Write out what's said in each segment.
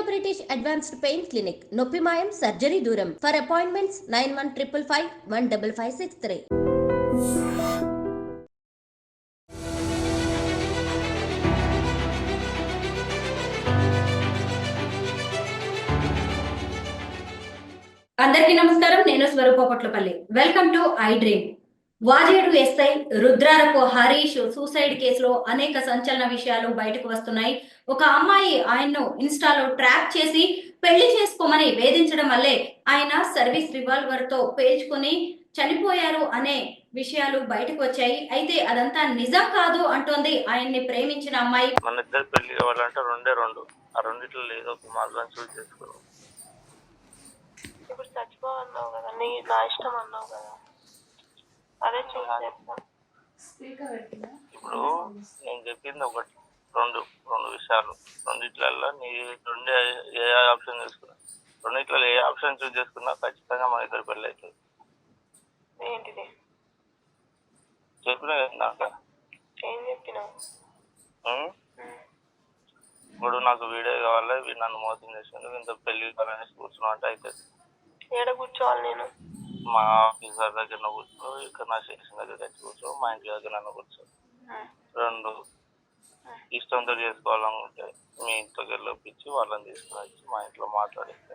British advanced pain clinic, నొప్పి మాయం, surgery దూరం. For appointments 9155515563. అందరికీ నమస్కారం. నేను Swaroopa Potlapalli. Welcome to I dream. Vajedu SI Rudrarapu Harish suicide కేసులో అనేక సంచలన విషయాలు బయటకు వస్తున్నాయి. ఒక అమ్మాయి ఆయన్ను ఇన్స్టాలో ట్రాప్ చేసి పెళ్లి చేసుకోమని వేధించడం వల్లే ఆయన సర్వీస్ రివాల్వర్ తో పేల్చుకుని చనిపోయారు అనే విషయాలు బయటకు వచ్చాయి. అయితే అదంతా నిజం కాదు అంటోంది ఆయన్ని ప్రేమించిన అమ్మాయి. మన ఇద్దరు పెళ్లి కావాలంటే రెండు ఆ రెండిట్లో ఏదో ఒక మార్గం చూసి చేసుకోవాలి. ఇప్పుడు చచ్చిపోవన్నావు కదా, నా ఇష్టం అన్నావు కదా, అదే చూసి చెప్తా. ఇప్పుడు నేను చెప్పింది ఒకటి రెండు విషయాలు. రెండిట్లలో నీ రెండే ఏ ఆప్షన్ చేసుకున్నా, రెండిట్లలో ఏ ఆప్షన్ చూస్ చేసుకున్నా ఖచ్చితంగా మన ఇద్దరు పెళ్ళి అవుతుంది. ఏంటిది చెప్పినా నాకు ఏం చెప్పినావు? ఇప్పుడు నాకు వీడియో కావాలి, వీడు నన్ను మోసం చేసిండు, ఇంత పెళ్లి కావాలని కూర్చున్నా అంటే అవుతుంది. ఏడ కూర్చోవాలి నేను? మా ఆఫీసర్ దగ్గర కూర్చో, ఇక్కడ నా స్టేషన్ దగ్గర వచ్చి కూర్చో, మా ఇంటి దగ్గర నన్ను కూర్చో. రెండు ఇష్టంతో చేసుకోవాలనుకుంటే మీ ఇంట్లోకి వెళ్ళి ఒప్పించి వాళ్ళని తీసుకుని వచ్చి మా ఇంట్లో మాట్లాడిస్తే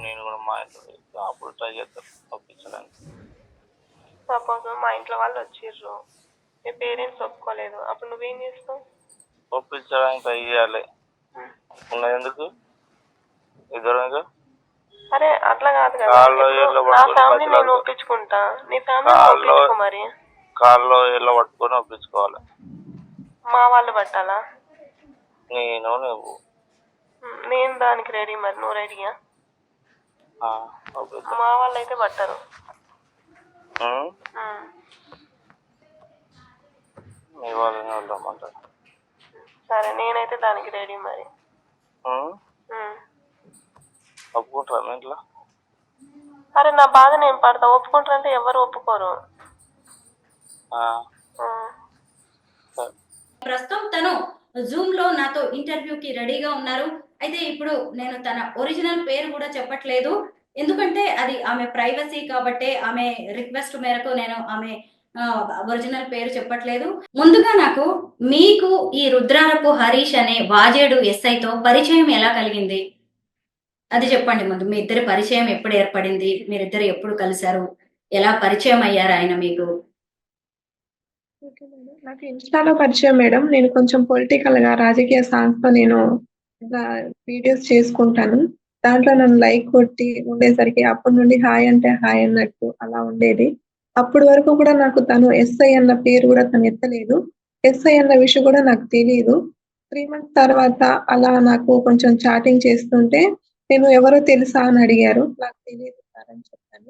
నేను కూడా మా ఇంట్లో చేస్తే అప్పుడు ట్రై చేస్తాను ఒప్పించడానికి. సపోజ్ మా ఇంట్లో వాళ్ళు వచ్చిర్రు, మీ పేరెంట్స్ ఒప్పుకోలేదు, అప్పుడు నువ్వేం చేస్తావు? ఒప్పించడానికి ట్రై చేయాలి. ఉన్నది ఎందుకు ఇద్దరు? అరే అట్లా కాదు కదా, నా ఫ్యామిలీ నేను ఒప్పించుకుంటా, నీ ఫ్యామిలీ ఒప్పించుకో. మరి కాల్లో ఎలా పట్టుకొని ఒప్పించుకోవాలి. మా వాళ్ళు పట్టాలా? నువ్వు నేను దానికి రెడీ. మరి నువ్వు రెడీయా? మా వాళ్ళు అయితే పట్టరు. మీ వాళ్ళని వెళ్దామంటారు. సరే నేనైతే దానికి రెడీ. మరి ఒప్పుకుంటారా మీ ఇంట్లో? అరే నా బాధ నేను పడతా, ఒప్పుకుంటారంటే ఎవరు ఒప్పుకోరు. ప్రస్తుతం తను జూమ్ లో నాతో ఇంటర్వ్యూకి రెడీగా ఉన్నారు. అయితే ఇప్పుడు నేను తన ఒరిజినల్ పేరు కూడా చెప్పట్లేదు, ఎందుకంటే అది ఆమె ప్రైవసీ కాబట్టి ఆమె రిక్వెస్ట్ మేరకు నేను ఆమె ఒరిజినల్ పేరు చెప్పట్లేదు. ముందుగా నాకు మీకు ఈ రుద్రారపు హరీష్ అనే వాజేడు ఎస్ఐతో పరిచయం ఎలా కలిగింది అది చెప్పండి. ముందు మీ ఇద్దరి పరిచయం ఎప్పుడు ఏర్పడింది, మీరిద్దరు ఎప్పుడు కలిశారు, ఎలా పరిచయం అయ్యారు ఆయన మీకు? నాకు ఇన్స్టాలో పరిచయం మేడం. నేను కొంచెం పొలిటికల్ గా రాజకీయ సాంగ్స్ తో నేను వీడియోస్ చేసుకుంటాను. దాంట్లో నన్ను లైక్ కొట్టి ఉండేసరికి అప్పటి నుండి హాయ్ అంటే హాయ్ అన్నట్టు అలా ఉండేది. అప్పటి వరకు కూడా నాకు తను ఎస్ఐ అన్న పేరు కూడా తను ఎత్తలేదు. ఎస్ఐ అన్న విషయం కూడా నాకు తెలియదు. 3 months తర్వాత అలా నాకు కొంచెం చాటింగ్ చేస్తుంటే నేను ఎవరో తెలుసా అని అడిగారు. నాకు తెలియదు సార్ అని చెప్పాను.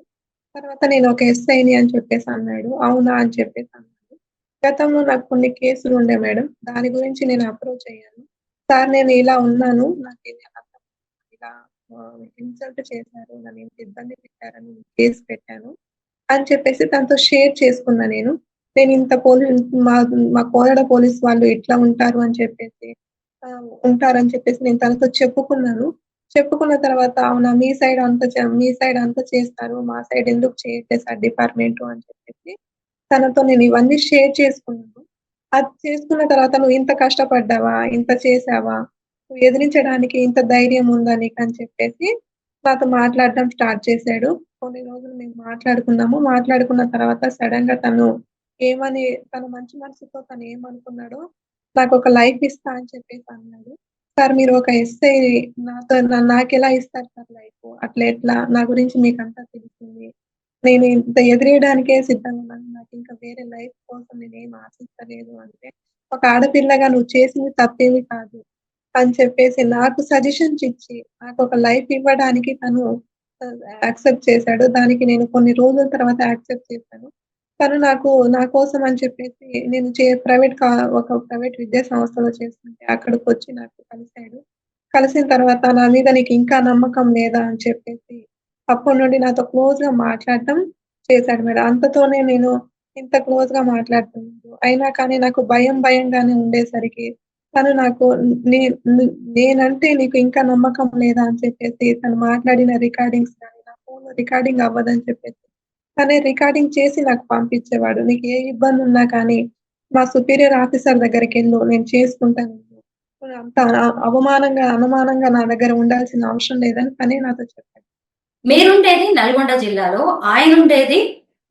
తర్వాత నేను ఒక ఎస్ఐని అని చెప్పేసి అన్నాడు. అవునా అని చెప్పేసి అన్నాడు. గతంలో నాకు కొన్ని కేసులు ఉండే మేడం, దాని గురించి నేను అప్రోచ్ అయ్యాను. సార్ నేను ఇలా ఉన్నాను, నాకు ఇలా ఇన్సల్ట్ చేశారు, నన్ను ఇంత ఇబ్బంది పెట్టారని కేసు పెట్టాను అని చెప్పేసి తనతో షేర్ చేసుకున్నా. నేను ఇంత మా కోరడ పోలీస్ వాళ్ళు ఇట్లా ఉంటారు అని చెప్పేసి ఉంటారని చెప్పేసి నేను తనతో చెప్పుకున్నాను. చెప్పుకున్న తర్వాత అవునా మీ సైడ్ అంతా చేస్తారు, మా సైడ్ ఎందుకు చేయట్లేదు సార్ డిపార్ట్మెంట్ అని చెప్పేసి తనతో నేను ఇవన్నీ షేర్ చేసుకున్నాను. అది చేసుకున్న తర్వాత నువ్వు ఇంత కష్టపడ్డావా, ఇంత చేసావా, నువ్వు ఎదిరించడానికి ఇంత ధైర్యం ఉందా నీకు అని చెప్పేసి నాతో మాట్లాడడం స్టార్ట్ చేశాడు. కొన్ని రోజులు మేము మాట్లాడుకున్నాము. మాట్లాడుకున్న తర్వాత సడన్ గా తన మంచి మనసుతో తను ఏమనుకున్నాడో నాకు ఒక లైఫ్ ఇస్తా అని చెప్పేసి అన్నాడు. సార్ మీరు ఒక ఎస్ఐ, నాకెలా ఇస్తారు సార్ లైఫ్, అట్లా ఎట్లా, నా గురించి మీకు అంతా తెలిసింది, నేను ఇంత ఎదిరేయడానికే సిద్ధంగా ఉన్నాను, నాకు ఇంకా వేరే లైఫ్ కోసం నేనేం ఆశిస్తలేదు అంటే, ఒక ఆడపిల్లగా నువ్వు చేసింది తప్పేమి కాదు అని చెప్పేసి నాకు సజెషన్స్ ఇచ్చి నాకు ఒక లైఫ్ ఇవ్వడానికి తను యాక్సెప్ట్ చేశాడు. దానికి నేను కొన్ని రోజుల తర్వాత యాక్సెప్ట్ చేశాను. తను నా కోసం అని చెప్పేసి నేను ఒక ప్రైవేట్ విద్యా సంస్థలో చేస్తుంటే అక్కడికి వచ్చి నాకు కలిశాడు. కలిసిన తర్వాత నా మీద నీకు ఇంకా నమ్మకం లేదా అని చెప్పేసి అప్పటి నుండి నాతో క్లోజ్ గా మాట్లాడటం చేశాడు మేడం. అంతతోనే నేను ఇంత క్లోజ్ గా మాట్లాడుతున్నాను. అయినా కానీ నాకు భయంగానే ఉండేసరికి తను నాకు నేనంటే నీకు ఇంకా నమ్మకం లేదా అని చెప్పేసి తను మాట్లాడిన రికార్డింగ్స్ కానీ నా ఫోన్‌లో రికార్డింగ్ అవ్వదని చెప్పేసి తనే రికార్డింగ్ చేసి నాకు పంపించేవాడు. నీకు ఏ ఇబ్బంది ఉన్నా కానీ మా సుపీరియర్ ఆఫీసర్ దగ్గరికెళ్ళు నేను చేసుకుంటాను. అంత అనుమానంగా నా దగ్గర ఉండాల్సిన అవసరం లేదని తనే నాతో చెప్పాడు. మీరుండేది నల్గొండ జిల్లాలో, ఆయన ఉండేది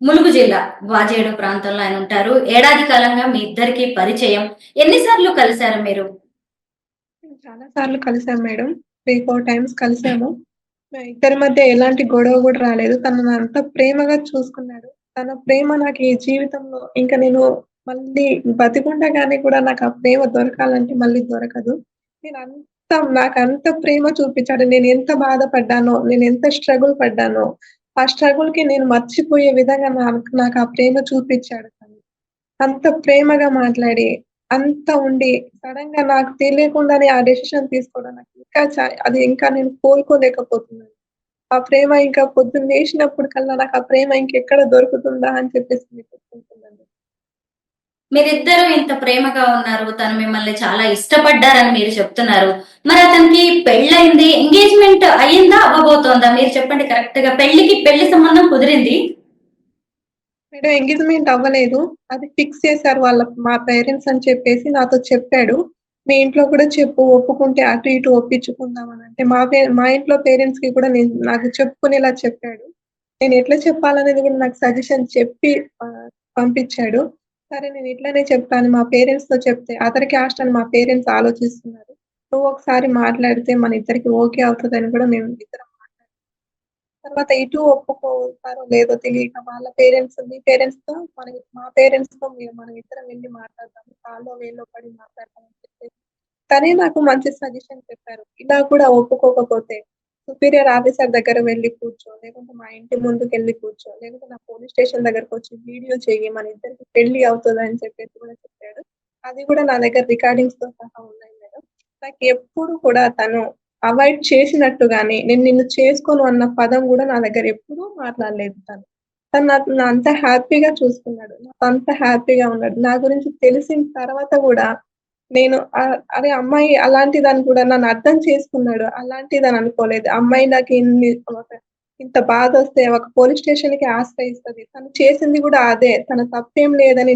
ములుగు జిల్లా వాజేడు ప్రాంతంలో ఆయన ఉంటారు. ఏడాది కాలంగా మీ ఇద్దరికి పరిచయం. ఎన్నిసార్లు కలిశారు మీరు? చాలా సార్లు కలిసాం మేడం. 3, 4 టైమ్స్ కలిసాము. మా ఇద్దరి మధ్య ఎలాంటి గొడవ గూడా రాలేదు. తను నన్నంత ప్రేమగా చూసుకున్నాడు. తన ప్రేమ నాకు ఈ జీవితంలో ఇంక నేను మళ్ళీ బతికుండగానే కూడా నాకు ఆ ప్రేమ దొరకాలంటే మళ్ళీ దొరకదు. నాకంత ప్రేమ చూపిచ్చాడు. నేనెంత బాధపడ్డానో, నేనెంత స్ట్రగుల్ పడ్డానో, ఆ స్ట్రగుల్‌కి నేను మర్చిపోయే విధంగా నాకు ఆ ప్రేమ చూపిచ్చాడు తను. అంత ప్రేమగా మాట్లాడి, అంత ఉండి సడెన్‌గా నాకు తెలియకుండానే ఆ డెసిషన్ తీసుకోవడం నాకు ఇంకా అది ఇంకా నేను కోలుకోలేకపోతున్నాను. ఆ ప్రేమ ఇంకా పొద్దున్న లేచినప్పటికల్లా నాకు ఆ ప్రేమ ఇంకెక్కడ దొరుకుతుందా అని చెప్పేసి వెతుక్కుంటున్నాను. మీరిద్దరూ ఇంత ప్రేమగా ఉన్నారు. తను మిమ్మల్ని చాలా ఇష్టపడ్డారని మీరు చెప్తున్నారు. మరి అతనికి పెళ్ళయింది. ఎంగేజ్‌మెంట్ అయిందా? అవ్వబోతోందా? మీరు చెప్పండి కరెక్ట్‌గా. పెళ్లి సంబంధం కుదిరింది. మేడం ఎంగేజ్‌మెంట్ అవ్వలేదు. అది ఫిక్స్ చేశారు మా పేరెంట్స్ అని చెప్పేసి నాతో చెప్పాడు. మీ ఇంట్లో కూడా చెప్పు ఒప్పుకుంటే అటు ఇటు ఒప్పించుకుందాం అనంటే మా ఇంట్లో పేరెంట్స్‌కి కూడా నాకు చెప్పుకునేలా చెప్పాడు. నేను ఎట్లా చెప్పాలనేది కూడా నాకు సజెషన్ చెప్పి పంపించాడు. సరే నేను ఇట్లనే చెప్తాను మా పేరెంట్స్‌తో చెప్తే అతని క్యాస్ట్ అని మా పేరెంట్స్ ఆలోచిస్తున్నారు. నువ్వు ఒకసారి మాట్లాడితే మన ఇద్దరికి ఓకే అవుతదని కూడా మేము ఇద్దరం తర్వాత ఇటు ఒప్పుకోతారో లేదో తెలియక వాళ్ళ పేరెంట్స్ మీ పేరెంట్స్‌తో మా పేరెంట్స్‌తో మనం ఇద్దరం వెళ్లి మాట్లాడదాం. కాల్లో వేళ్ళో పడి మాట్లాడదాం అని చెప్పేసి తనే నాకు మంచి సజెషన్ చెప్పారు. ఇలా కూడా ఒప్పుకోకపోతే సుపీరియర్ ఆఫీసర్ దగ్గర వెళ్లి కూర్చో, లేకుంటే మా ఇంటి ముందుకెళ్ళి కూర్చో, లేకుంటే నా పోలీస్ స్టేషన్ దగ్గరకొచ్చి వీడియో చెయ్యి. మన ఇద్దరికి పెళ్లి అవుతదని చెప్పేసి కూడా చెప్పాడు. అది కూడా నా దగ్గర రికార్డింగ్స్‌తో సహా ఉన్నాయి మేడం. నాకెప్పుడు కూడా తను అవాయిడ్ చేసినట్టుగాని, నేను నిన్ను చేసుకోను అన్న పదం గూడా నా దగ్గర ఎప్పుడూ మాట్లాడలేదు తను. తను నన్ను అంత హ్యాపీగా చూసుకున్నాడు. నాతో అంత హ్యాపీగా ఉన్నాడు. నా గురించి తెలిసిన తర్వాత గూడా నేను అరే! అమ్మాయి అలాంటిదని కూడా నన్ను అర్థం చేసుకున్నాడు. అలాంటిదని అనుకోలేదు. అమ్మాయి నాకు ఇంత బాధొస్తే ఒక పోలీస్ స్టేషన్‌కి ఆశ్రయిస్తది. తను చేసింది గూడా అదే. తన తప్పేం లేదని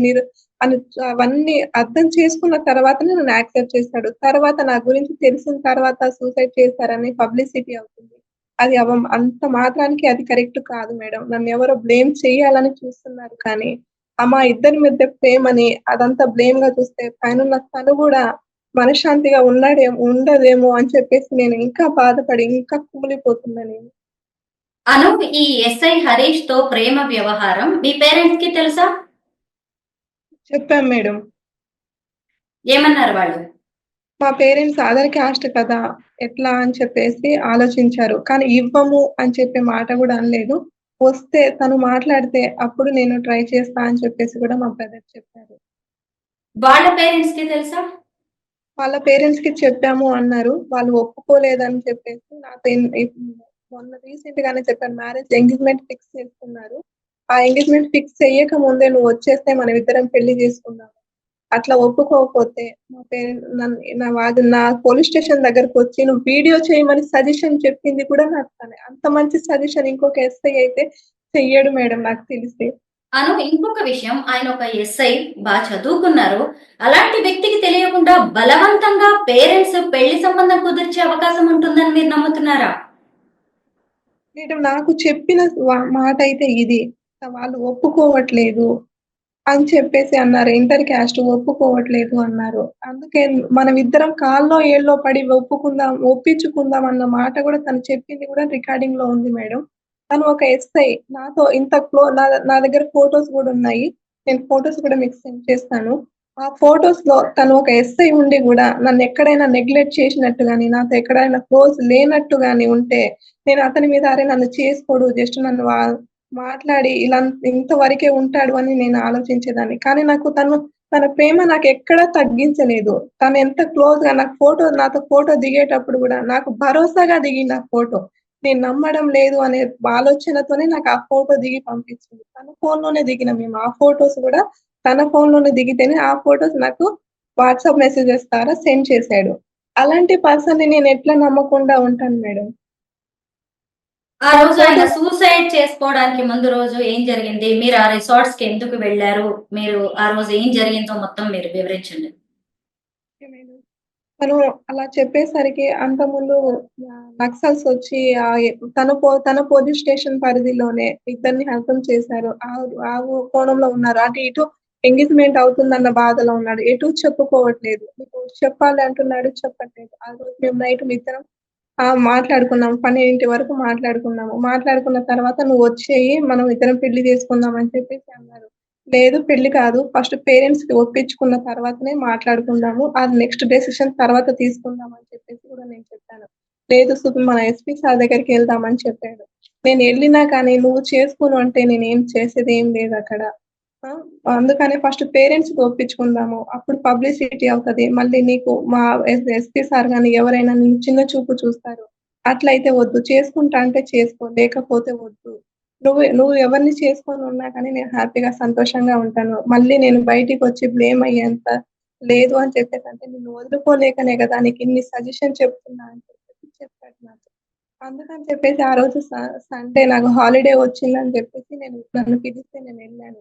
అని అవన్నీ అర్థం చేసుకున్న తర్వాతనే నన్ను యాక్సెప్ట్ చేసాడు. తర్వాత నా గురించి తెలిసిన తర్వాత సూసైడ్ చేశారని పబ్లిసిటీ అవుతుంది. అది అంత మాత్రానికి అది కరెక్ట్ కాదు మేడం. నన్నెవరో బ్లేమ్ చేయాలని చూస్తున్నారు కానీ, మా ఇద్దరి మధ్య ప్రేమని అదంతా బ్లేమ్‌గా చూస్తే పైనున్న తను గూడా మనశ్శాంతిగా ఉండదేమో అని చెప్పేసి నేను ఇంకా బాధపడి, ఇంకా కుమిలిపోతున్నా నేను. అను ఈ ఎస్ఐ హరీష్‌తో ప్రేమ వ్యవహారం మీ పేరెంట్స్‌కి తెలుసా? చెప్పాం మేడం. ఏమన్నారు వాళ్ళు? మా పేరెంట్స్ అదర్ క్యాస్ట్ కదా! ఎట్లా అని చెప్పేసి ఆలోచించారు. కానీ ఇవ్వము అని చెప్పే మాట గూడా అనలేదు. వస్తే తను మాట్లాడితే అప్పుడు నేను ట్రై చేస్తా అని చెప్పేసి కూడా మా బ్రదర్ చెప్పారు. వాళ్ళ పేరెంట్స్‌కి తెలుసా? వాళ్ళ పేరెంట్స్‌కి చెప్పాము అన్నారు. వాళ్ళు ఒప్పుకోలేదని చెప్పేసి నాతో మొన్న రీసెంట్‌గానే చెప్పారు. ఎంగేజ్‌మెంట్ ఫిక్స్ చేసుకున్నారు. ఆ ఎంగేజ్‌మెంట్ ఫిక్స్ చెయ్యక ముందే నువ్వొచ్చేస్తే మనమిద్దరం పెళ్లి చేసుకుందాం. అట్లా ఒప్పుకోకపోతే మా నా పోలీస్ స్టేషన్ దగ్గరకొచ్చి నువ్వు వీడియో చేయమని సజెషన్ చెప్పింది కూడా నాకు తనే. అంత మంచి సజెషన్ ఇంకొక ఎస్ఐ అయితే చెయ్యడు మేడం నాకు తెలిసి. అను ఇంకొక విషయం, ఆయన ఒక ఎస్ఐ చదువుకున్నారు. అలాంటి వ్యక్తికి తెలియకుండా బలవంతంగా పేరెంట్స్ పెళ్లి సంబంధం కుదిర్చే అవకాశం ఉంటుందని మీరు నమ్ముతున్నారా? మేడం నాకు చెప్పిన మాట అయితే ఇది. వాళ్ళు ఒప్పుకోవట్లేదు అని చెప్పేసి అన్నారు. ఇంటర్ క్యాస్ట్ ఒప్పుకోవట్లేదు అన్నారు. అందుకే మనమిద్దరం కాల్లో ఏళ్ళో పడి ఒప్పించుకుందాం అన్న మాట కూడా తను చెప్పింది కూడా రికార్డింగ్‌లో ఉంది మేడం. తను ఒక ఎస్ఐ. నాతో ఇంత నా దగ్గర ఫోటోస్ గూడా ఉన్నాయి. నేను ఫోటోస్ కూడా మీకు సెండ్ చేస్తాను. ఆ ఫోటోస్‌లో తను ఒక ఎస్ఐ ఉండి గూడా నన్నెక్కడైనా నెగ్లెక్ట్ చేసినట్టు గాని, నాతో ఎక్కడైనా క్లోజ్ లేనట్టు గాని ఉంటే, నేను అతని మీద అరే! నన్ను చేసుకోడు జస్ట్ నన్ను మాట్లాడి ఇంతవరకే ఉంటాడు అని నేను ఆలోచించేదాన్ని. కానీ తన ప్రేమ నాకెక్కడా తగ్గించలేదు. తనెంత క్లోజ్‌గా నాతో ఫోటో దిగేటప్పుడు గూడా నాకు భరోసాగా దిగింది ఆ ఫోటో. నేను నమ్మడం లేదు అనే ఆలోచనతోనే నాకు ఆ ఫోటో దిగి పంపించింది. తన ఫోన్‌లోనే దిగినాం మేము. ఆ ఫోటోస్ గూడా తన ఫోన్‌లోనే దిగితేనే ఆ ఫోటోస్ నాకు వాట్సాప్ మెసేజెస్ ద్వారా సెండ్ చేశాడు. అలాంటి పర్సన్‌ని నేను ఎట్లా నమ్మకుండా ఉంటాను మేడం? ఆ ఆ రోజు ఆయన ఫోటో సూసైడ్ చేసుకోవడానికి ముందు రోజు ఏం జరిగింది? మీరు ఆ రిసార్ట్స్ కి ఎందుకు వెళ్ళారు? మీరు ఆ రోజు ఏం జరిగిందో మొత్తం మీరు వివరించండి. తను అలా చెప్పేసరికి అంతకుముందు నక్సల్స్ వచ్చి తన పోలీస్ స్టేషన్ పరిధిలోనే ఇద్దరిని హతం చేశారు. ఆ కోణంలో ఉన్నారు. అటు ఇటు ఎంగేజ్‌మెంట్ అవుతుందన్న బాధలో ఉన్నాడు. ఎటు చెప్పుకోవట్లేదు. మీకు చెప్పాలి అంటున్నాడు, చెప్పట్లేదు. ఆ రోజు మేము నైట్ ఇద్దరం మాట్లాడుకున్నాం. 12 వరకు మాట్లాడుకున్నాము. మాట్లాడుకున్న తర్వాత "నువ్వు వచ్చేయి. మనం ఇద్దరం పెళ్లి చేసుకుందాం" అని చెప్పేసి అన్నారు. లేదు పెళ్లి కాదు. ఫస్ట్ పేరెంట్స్‌కి ఒప్పించుకున్న తర్వాతనే మాట్లాడుకుందాము. నెక్స్ట్ డెసిషన్ తర్వాత తీసుకుందాం అని చెప్పేసి కూడా నేను చెప్పాను. లేదు మన ఎస్పీ సార్ దగ్గరికి వెళ్దాం అని చెప్పాడు. నేను ఎళ్ళినా కానీ నువ్వు చేసుకోను అంటే నేనేం చేసేదేం లేదక్కడ. ఆ! అందుకనే ఫస్ట్ పేరెంట్స్‌కి ఒప్పించుకుందాము. అప్పుడు పబ్లిసిటీ అవుతది. మళ్ళీ నీకు మా ఎస్పీ సార్ గాని ఎవరైనా నిన్ను చిన్న చూపు చూస్తారు. అట్లయితే వద్దు. చేసుకుంటా అంటే చేసుకో. లేకపోతే వద్దు. నువ్వు ఎవరిని చేసుకొని ఉన్నా కానీ నేను హ్యాపీగా, సంతోషంగా ఉంటాను. మళ్ళీ నేను బయటికొచ్చి బ్లేమ్ అయ్యేంత లేదు అని చెప్పేసంటే నిన్ను వదులుకోలేకనే కదా! నీకిన్ని సజెషన్ చెప్తున్నా అని చెప్పేసి చెప్పాడు నాకు. అందుకని చెప్పేసి ఆ రోజు సండే నాకు హాలిడే వచ్చిందని చెప్పేసి నన్ను పిలిస్తే నేనెళ్ళాను.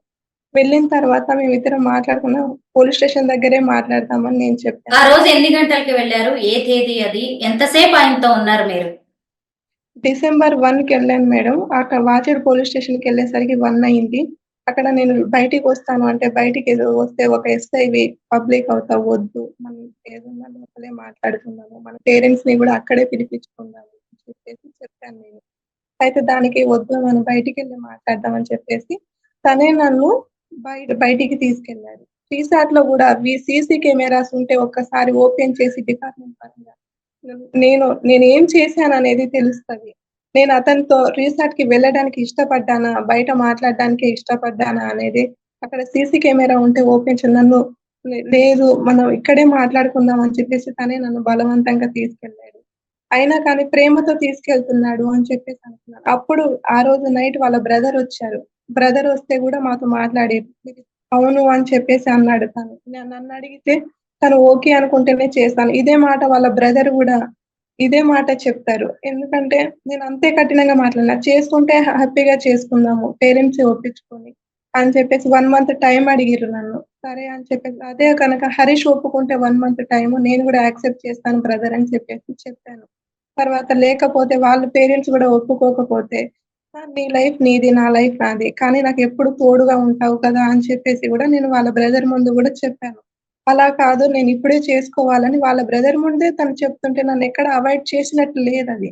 వెళ్ళిన తర్వాత మేమిద్దరం మాట్లాడుకున్నాం. పోలీస్ స్టేషన్ దగ్గరే మాట్లాడతామని నేను ఆ చెప్పాను. రోజు ఎన్ని గంటలకి వెళ్లారు? ఏ తేదీ అది? ఎంతసేపు ఆయనతో ఉన్నారు మీరు? డిసెంబర్ 1కెళ్ళాను మేడం. అక్కడ వాచేడు పోలీస్ స్టేషన్‌కెళ్ళేసరికి 1 అయింది. అక్కడ నేను బయటికొస్తాను అంటే వస్తే ఒక ఎస్ఐవి పబ్లిక్ అవుతావు వద్దు. మనం ఏదున్నా లోపలే మాట్లాడుకుందాము. మన పేరెంట్స్‌ని గూడా అక్కడే పిలిపించుకుందాము అని చెప్పేసి చెప్పాను నేను. అయితే దానికి వద్దు మనం బయటికెళ్ళి మాట్లాడదాం అని చెప్పేసి తనే నన్ను బయటికి తీసుకెళ్లాడు. టీసాట్‌లో గూడా సీసీ కెమెరాస్ ఉంటే ఒక్కసారి ఓపెన్ చేసి డిపార్ట్‌మెంట్ పరంగా నేనేం చేశాననేది తెలుస్తది. నేను అతనితో రిసార్ట్‌కి వెళ్ళడానికి ఇష్టపడ్డానా? బయట మాట్లాడడానికే ఇష్టపడ్డానా? అనేది అక్కడ సీసీ కెమెరా ఉంటే ఓపెన్ నన్ను లేదు మనం ఇక్కడే మాట్లాడుకుందాం అని చెప్పేసి తనే నన్ను బలవంతంగా తీసుకెళ్ళాడు. అయినా కానీ ప్రేమతో తీసుకెళ్తున్నాడు అని చెప్పేసి అనుకున్నాను. అప్పుడు ఆ రోజు నైట్ వాళ్ళ బ్రదరొచ్చారు. బ్రదరొస్తే గూడా మాతో మాట్లాడారు. అవును అని చెప్పేసి అన్నాడు తను. నన్నడిగితే తను ఓకే అనుకుంటేనే చేస్తాను. ఇదే మాట వాళ్ళ బ్రదర్ గూడా ఇదే మాట చెప్తారు. ఎందుకంటే నేను అంతే కఠినంగా మాట్లాడినా. చేసుకుంటే హ్యాపీగా చేసుకుందాము. పేరెంట్స్‌ని ఒప్పించుకొని అని చెప్పేసి 1 మంత్ టైమ్ అడిగిర్రు నన్ను. సరే అని చెప్పేసి అదే కనుక హరీష్ ఒప్పుకుంటే 1 మంత్ టైము నేను గూడా యాక్సెప్ట్ చేస్తాను బ్రదర్ అని చెప్పేసి చెప్పాను. తర్వాత లేకపోతే వాళ్ళ పేరెంట్స్ గూడా ఒప్పుకోకపోతే నీ లైఫ్ నీది. నా లైఫ్ నాది. కానీ నాకెప్పుడు తోడుగా ఉంటావు కదా! అని చెప్పేసి గూడా నేను వాళ్ళ బ్రదర్ ముందు గూడా చెప్పాను. అలా కాదు నేనిప్పుడే చేసుకోవాలని వాళ్ళ బ్రదర్ ముందే తను చెప్తుంటే నన్నెక్కడ అవాయిడ్ చేసినట్టు లేదది.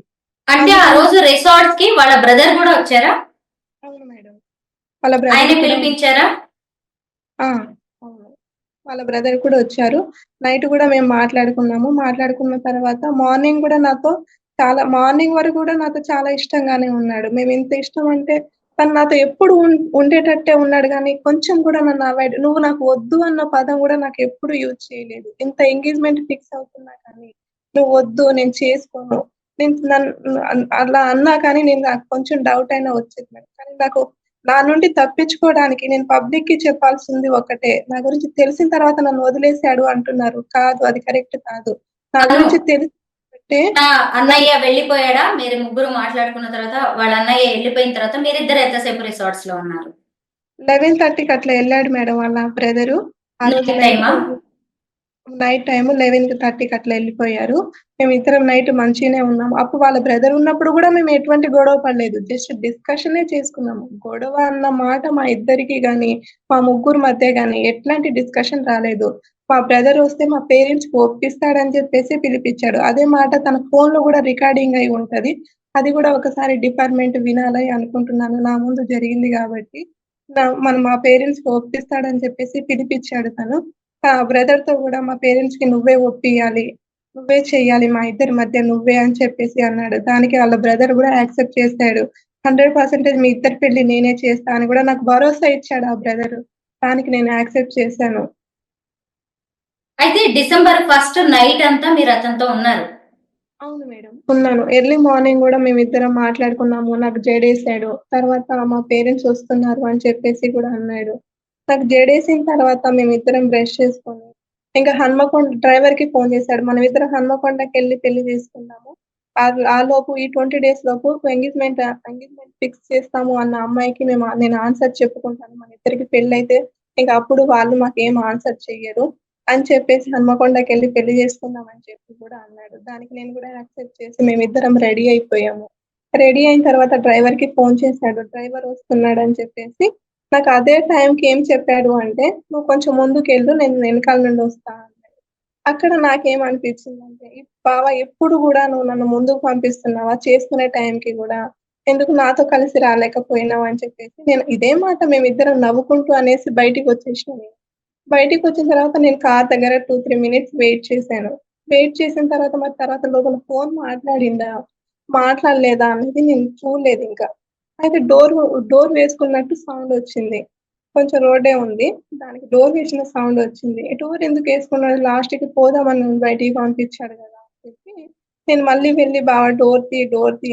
అంటే ఆ అందుకని రోజు రిసార్ట్స్ కి వాళ్ళ బ్రదర్ కూడా వచ్చారా? అవును మేడం. వాళ్ళ బ్రదర్ ఆయన కూడా పిలిపించారా? ఆ! అవును. వాళ్ళ బ్రదర్ కూడా వచ్చారు. నైట్ గూడా మేము మాట్లాడుకున్నాము. మాట్లాడుకున్న తర్వాత మార్నింగ్ గూడా మార్నింగ్ వరకు గూడా నాతో చాలా ఇష్టంగానే ఉన్నాడు. మేమెంత ఇష్టం అంటే తను నాతో ఎప్పుడు ఉండేటట్టే ఉన్నాడు గానీ, కొంచెం కూడా నన్ను నువ్వు నాకు వద్దు అన్న పదం గూడా నాకెప్పుడు యూజ్ చేయలేదు. ఇంత ఎంగేజ్‌మెంట్ ఫిక్స్ అవుతున్నా కానీ, నువ్వు వద్దు నేను చేసుకోను. నేను అలా అన్నా కానీ నాకు కొంచెం డౌట్ అయినా వచ్చేది మేడం. కానీ నా నుండి తప్పించుకోవడానికి నేను పబ్లిక్‌కి చెప్పాల్సింది ఒకటే. నా గురించి తెలిసిన తర్వాత నన్ను వదిలేసాడు అంటున్నారు. కాదు అది కరెక్ట్ కాదు. నా అను గురించి తెలిసినట్టే అన్నయ్య వెళ్ళిపోయాడా? మీరు ముగ్గురు మాట్లాడుకున్న తర్వాత వాళ్ళ అన్నయ్య వెళ్ళిపోయిన తర్వాత మీరిద్దరు ఎంతసేపు రిసార్ట్స్ లో ఉన్నారు? 11:30కి అట్లా ఎళ్ళాడు మేడం వాళ్ళ బ్రదరు. ఆ రోజు నైట్ టైమా? నైట్ టైమ్ 11:30కి అట్లా ఎళ్ళిపోయారు. మేమిద్దరం నైట్ మంచిగనే ఉన్నాము. అప్పుడు వాళ్ళ బ్రదర్ ఉన్నప్పుడు గూడా మేము ఎటువంటి గొడవ పడలేదు. జస్ట్ డిస్కషనే చేసుకున్నాము. గొడవ అన్న మాట మా ఇద్దరికి గాని, మా ముగ్గురు మధ్య గాని ఎట్లాంటి డిస్కషన్ రాలేదు. మా బ్రదర్ వస్తే మా పేరెంట్స్‌కి ఒప్పిస్తాడని చెప్పేసి పిలిపిచ్చాడు. అదే మాట తన ఫోన్‌లో గూడా రికార్డింగ్ అయి ఉంటది. అది గూడా ఒకసారి డిపార్ట్‌మెంట్ వినాలని అనుకుంటున్నాను. నా ముందు జరిగింది గాబట్టి. మా పేరెంట్స్‌కి ఒప్పిస్తాడని చెప్పేసి పిలిపిచ్చాడు తను. బ్రదర్‌తో గూడా మా పేరెంట్స్‌కి నువ్వే ఒప్పియాలి. నువ్వే చెయ్యాలి. మా ఇద్దరి మధ్య నువ్వే అని చెప్పేసి అన్నాడు. దానికి వాళ్ళ బ్రదర్ గూడా యాక్సెప్ట్ చేసాడు. 100% మీ ఇద్దరి పెళ్లి నేనే చేస్తా అని గూడా నాకు భరోసా ఇచ్చాడు ఆ బ్రదరు. దానికి నేను యాక్సెప్ట్ చేశాను. అయితే డిసెంబర్ 1 నైట్ అంతా మీరు అతనితో ఉన్నారు. అవును మేడం. ఉన్నాను. ఎర్లీ మార్నింగ్ గూడా మేమిద్దరం మాట్లాడుకున్నాము. నాకు జడేసాడు. తర్వాత మా పేరెంట్స్ వస్తున్నారు అని చెప్పేసి గూడా అన్నాడు. నాకు జడేసిన తర్వాత మేమిద్దరం బ్రష్ చేసుకొని ఇంకా హన్మకొండ డ్రైవర్ కి ఫోన్ చేశాడు. మనం ఇద్దరం హన్మకొండకి వెళ్ళి పెళ్లి చేసుకుందాము. ఆ లోపు ఈ 20 డేస్ లోపు ఎంగేజ్మెంట్ ఫిక్స్ చేస్తాము అన్న అమ్మాయికి నేను ఆన్సర్ చెప్పుకుంటాను. మన ఇద్దరికి పెళ్ళైతే ఇంకా అప్పుడు వాళ్ళు మాకేం ఆన్సర్ చెయ్యరు అని చెప్పేసి హన్మకొండకి వెళ్ళి పెళ్లి చేసుకుందాం అని చెప్పి కూడా అన్నాడు. దానికి నేను కూడా యాక్సెప్ట్ చేసి మేమిద్దరం రెడీ అయిపోయాము. రెడీ అయిన తర్వాత డ్రైవర్ కి ఫోన్ చేశాడు. డ్రైవర్ వస్తున్నాడు అని చెప్పేసి నాకు అదే టైంకి ఏం చెప్పాడు అంటే, నువ్వు కొంచెం ముందుకెళ్ళు, నేను వెనకాల నుండి వస్తా అన్నాడు. అక్కడ నాకేమనిపించిందంటే, ఈ బావ ఎప్పుడు కూడా నువ్వు నన్ను ముందుకు పంపిస్తున్నావా చేసుకునే టైంకి కూడా, ఎందుకు నాతో కలిసి రాలేకపోయినావు అని చెప్పేసి నేను ఇదే మాట మేమిద్దరం నవ్వుకుంటూ అనేసి బయటికి వచ్చేసిన నేను. బయటికి వచ్చిన తర్వాత నేను కార్ దగ్గర 2-3 మినిట్స్ వెయిట్ చేశాను. వెయిట్ చేసిన తర్వాత మరి తర్వాత లోపల ఫోన్ మాట్లాడిందా? మాట్లాడలేదా అనేది నేను చూడలేదు ఇంకా. అయితే డోర్ వేసుకున్నట్టు సౌండ్ వచ్చింది. కొంచెం రోడ్డే ఉంది. దానికి డోర్ వేసిన సౌండ్ వచ్చింది. డోర్ ఎందుకు వేసుకున్నాడు? లాస్ట్‌కి పోదామని నన్ను బయటికి పంపించాడు కదా అని చెప్పి నేను మళ్ళీ వెళ్లి బావ డోర్ తీ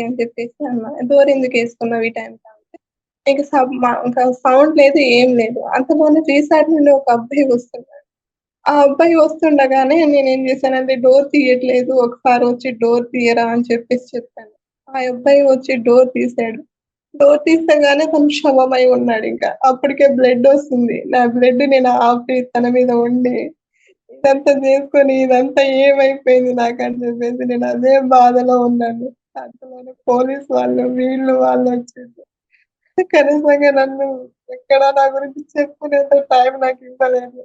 అని చెప్పేసి అన్నా. డోర్ ఎందుకు వేసుకున్నావు ఈ టైంకి అంటే, ఇంకా సౌండ్ లేదు ఏం లేదు. అంతలోనే రీసెంట్ నుండి ఒక అబ్బాయి వస్తున్నాడు. ఆ అబ్బాయి వస్తుండగానే నేనేం చేశానంటే డోర్ తీయట్లేదు. ఒకసారి వచ్చి డోర్ తీయరా అని చెప్పేసి చెప్పాను. ఆ అబ్బాయి వచ్చి డోర్ తీసాడు. డోర్ తీసగానే తను శవమై ఉన్నాడింకా. అప్పటికే బ్లడ్ వస్తుంది. నా బ్లడ్ నేను ఆపి తన మీద ఉండి ఇదంతా చేసుకొని ఇదంతా ఏమైపోయింది నాకని చెప్పేసి నేను అదే బాధలో ఉన్నాను. అంతలోనే పోలీస్ వాళ్ళు వీళ్ళు వాళ్ళు వచ్చిండ్రు. కనీసంగా నన్ను ఎక్కడ నా గురించి చెప్పుకునేంత టైం నాకు ఇవ్వలేదు.